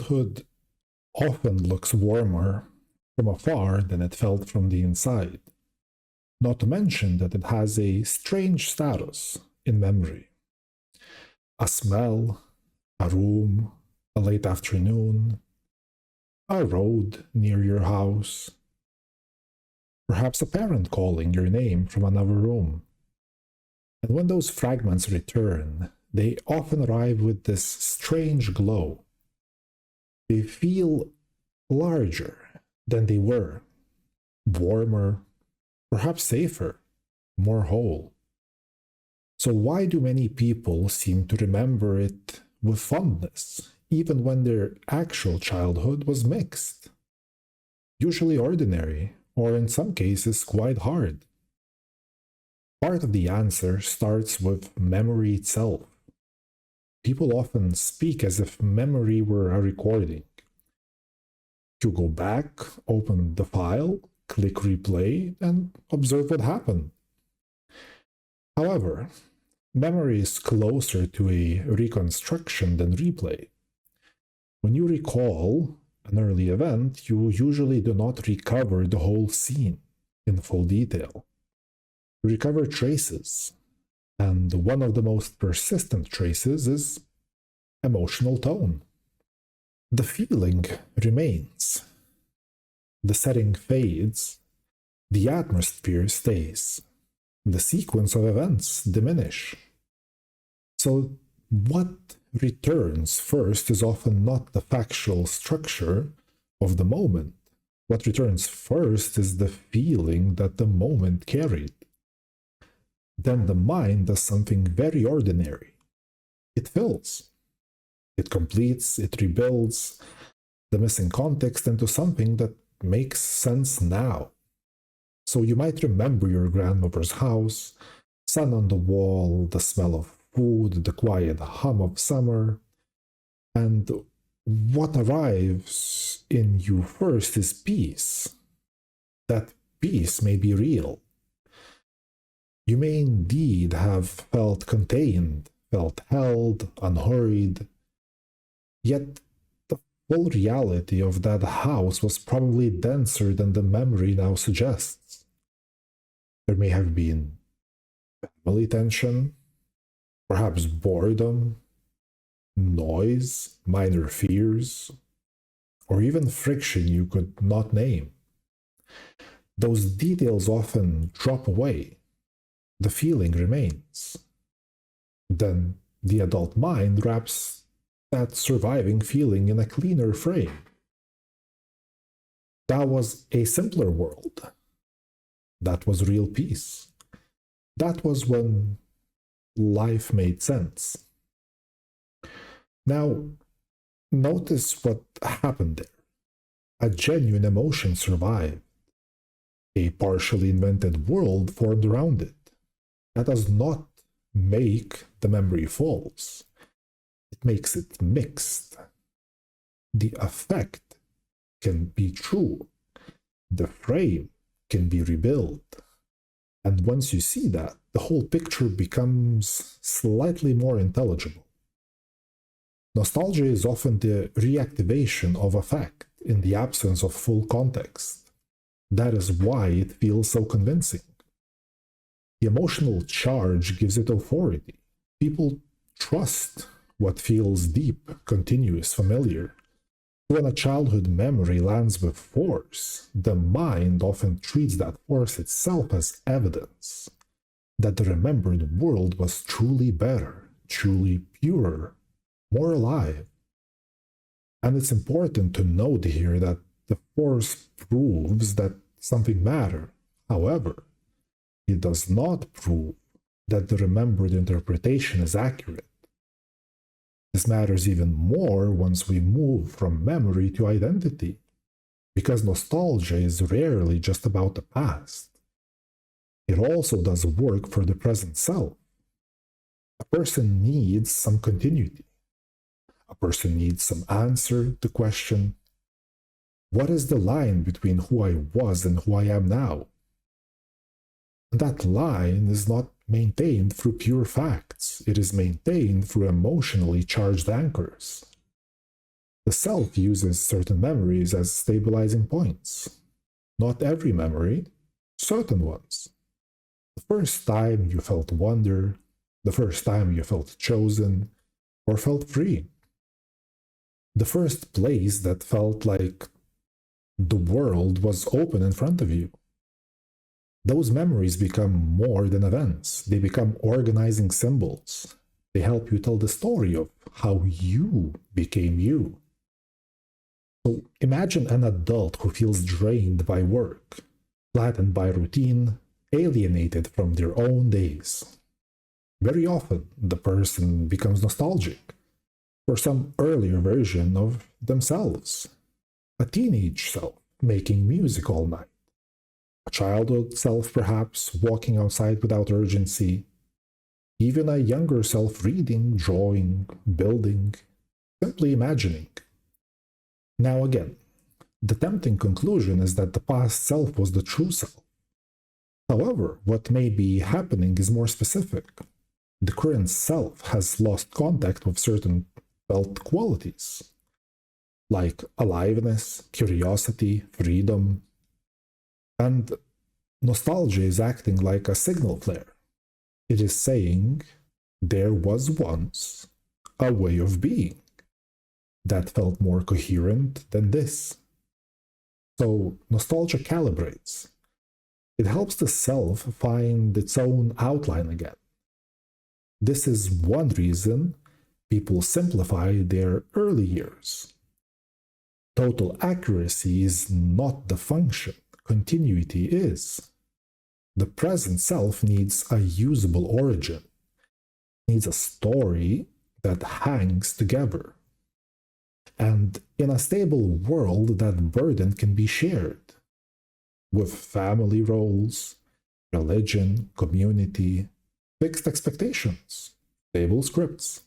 childhood often looks warmer from afar than it felt from the inside, not to mention that it has a strange status in memory. A smell, a room, a late afternoon, a road near your house, perhaps a parent calling your name from another room. And when those fragments return, they often arrive with this strange glow. They feel larger than they were, warmer, perhaps safer, more whole. So, why do many people seem to remember it with fondness, even when their actual childhood was mixed? Usually ordinary, or in some cases quite hard. Part of the answer starts with memory itself. People often speak as if memory were a recording. You go back, open the file, click replay, and observe what happened. However, memory is closer to a reconstruction than replay. When you recall an early event, you usually do not recover the whole scene in full detail. You recover traces, and one of the most persistent traces is emotional tone. The feeling remains. The setting fades. The atmosphere stays. The sequence of events diminish. So, what returns first is often not the factual structure of the moment. What returns first is the feeling that the moment carried. Then the mind does something very ordinary. It fills. It completes, it rebuilds the missing context into something that makes sense now. So you might remember your grandmother's house, sun on the wall, the smell of food, the quiet hum of summer, and what arrives in you first is peace. That peace may be real. You may indeed have felt contained, felt held, unhurried, yet the full reality of that house was probably denser than the memory now suggests. There may have been family tension, perhaps boredom, noise, minor fears, or even friction you could not name. Those details often drop away. The feeling remains. Then the adult mind wraps that surviving feeling in a cleaner frame. That was a simpler world. That was real peace. That was when life made sense. Now, notice what happened there. A genuine emotion survived. A partially invented world formed around it. That does not make the memory false. It makes it mixed. The effect can be true. The frame can be rebuilt. And once you see that, the whole picture becomes slightly more intelligible. Nostalgia is often the reactivation of a fact in the absence of full context. That is why it feels so convincing. The emotional charge gives it authority. People trust what feels deep, continuous, familiar. When a childhood memory lands with force, the mind often treats that force itself as evidence that the remembered world was truly better, truly purer, more alive. And it's important to note here that the force proves that something mattered. However, it does not prove that the remembered interpretation is accurate. This matters even more once we move from memory to identity, because nostalgia is rarely just about the past. It also does work for the present self. A person needs some continuity. A person needs some answer to the question, what is the line between who I was and who I am now? And that line is not maintained through pure facts. It is maintained through emotionally charged anchors. The self uses certain memories as stabilizing points. Not every memory, certain ones. The first time you felt wonder, the first time you felt chosen or felt free, the first place that felt like the world was open in front of you. Those memories become more than events, they become organizing symbols. They help you tell the story of how you became you. So imagine an adult who feels drained by work, flattened by routine, alienated from their own days. Very often, the person becomes nostalgic for some earlier version of themselves. A teenage self making music all night. A childhood self, perhaps, walking outside without urgency. Even a younger self reading, drawing, building, simply imagining. Now, again, the tempting conclusion is that the past self was the true self. However, what may be happening is more specific. The current self has lost contact with certain felt qualities, like aliveness, curiosity, freedom, and nostalgia is acting like a signal flare. It is saying, there was once a way of being that felt more coherent than this. So, nostalgia calibrates. It helps the self find its own outline again. This is one reason people simplify their early years. Total accuracy is not the function, continuity is. The present self needs a usable origin, needs a story that hangs together. And in a stable world, that burden can be shared with family roles, religion, community, fixed expectations, stable scripts.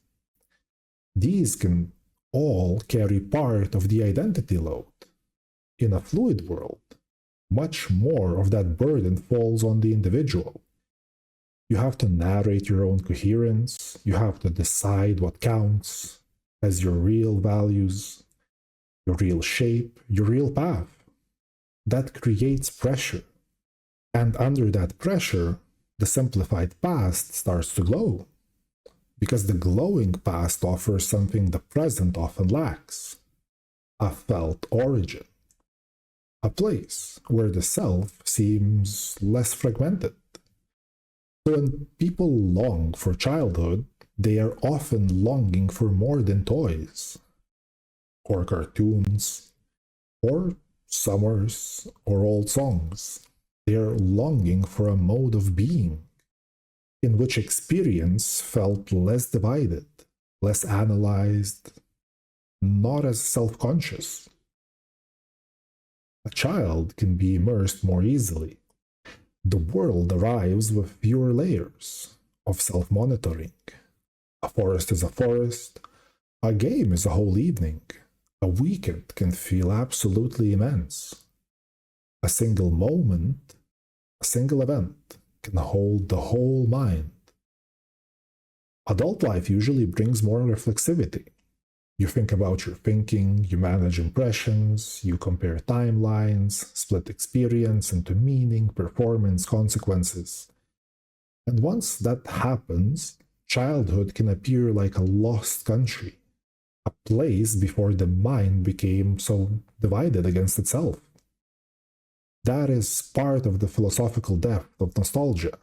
These can all carry part of the identity load. In a fluid world, much more of that burden falls on the individual. You have to narrate your own coherence, you have to decide what counts as your real values, your real shape, your real path. That creates pressure. And under that pressure, the simplified past starts to glow. Because the glowing past offers something the present often lacks: a felt origin, a place where the self seems less fragmented. So when people long for childhood, they are often longing for more than toys, or cartoons, or summers, or old songs. They are longing for a mode of being in which experience felt less divided, less analyzed, not as self-conscious. A child can be immersed more easily. The world arrives with fewer layers of self-monitoring. A forest is a forest, a game is a whole evening, a weekend can feel absolutely immense. A single moment, a single event can hold the whole mind. Adult life usually brings more reflexivity. You think about your thinking, you manage impressions, you compare timelines, split experience into meaning, performance, consequences. And once that happens, childhood can appear like a lost country, a place before the mind became so divided against itself. That is part of the philosophical depth of nostalgia.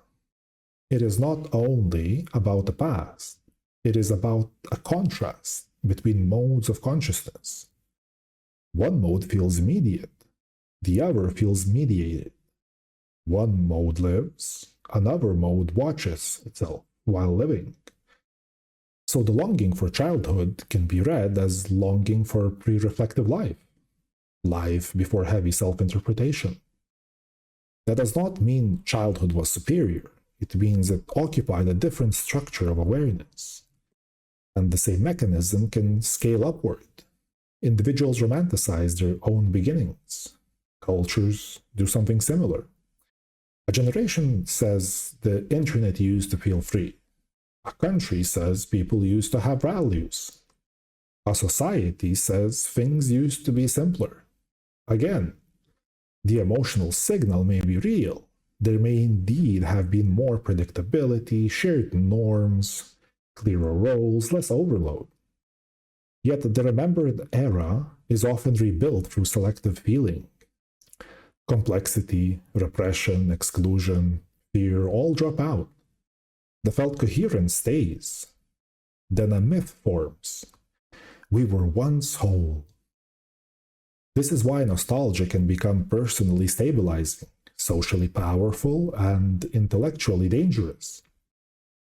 It is not only about the past, it is about a contrast between modes of consciousness. One mode feels immediate, the other feels mediated. One mode lives, another mode watches itself while living. So the longing for childhood can be read as longing for pre-reflective life, life before heavy self-interpretation. That does not mean childhood was superior. It means it occupied a different structure of awareness. And the same mechanism can scale upward. Individuals romanticize their own beginnings. Cultures do something similar. A generation says the internet used to feel free. A country says people used to have values. A society says things used to be simpler. Again, the emotional signal may be real. There may indeed have been more predictability, shared norms, clearer roles, less overload. Yet the remembered era is often rebuilt through selective healing. Complexity, repression, exclusion, fear all drop out. The felt coherence stays. Then a myth forms. We were once whole. This is why nostalgia can become personally stabilizing, socially powerful, and intellectually dangerous.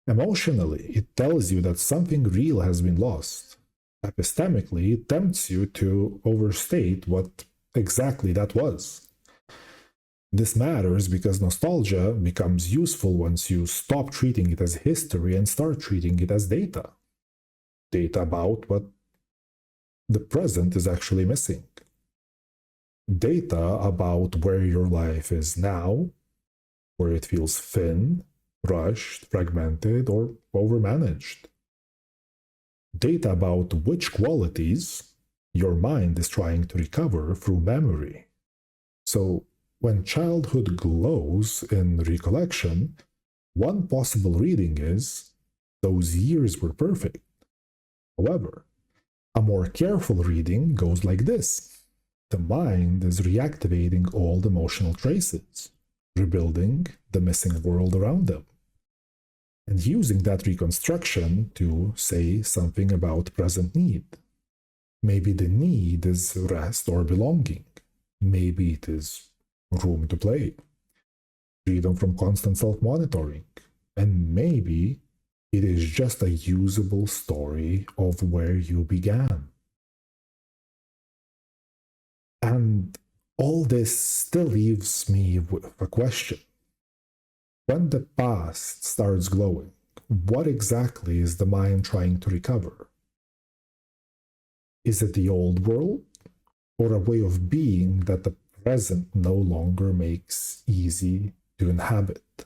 Emotionally, it tells you that something real has been lost. Epistemically, it tempts you to overstate what exactly that was. This matters because nostalgia becomes useful once you stop treating it as history and start treating it as data. Data about what the present is actually missing. Data about where your life is now, where it feels thin, rushed, fragmented, or overmanaged. Data about which qualities your mind is trying to recover through memory. So, when childhood glows in recollection, one possible reading is those years were perfect. However, a more careful reading goes like this. The mind is reactivating old emotional traces, rebuilding the missing world around them, and using that reconstruction to say something about present need. Maybe the need is rest or belonging. Maybe it is room to play, freedom from constant self-monitoring, and maybe it is just a usable story of where you began. And all this still leaves me with a question. When the past starts glowing, what exactly is the mind trying to recover? Is it the old world, or a way of being that the present no longer makes easy to inhabit?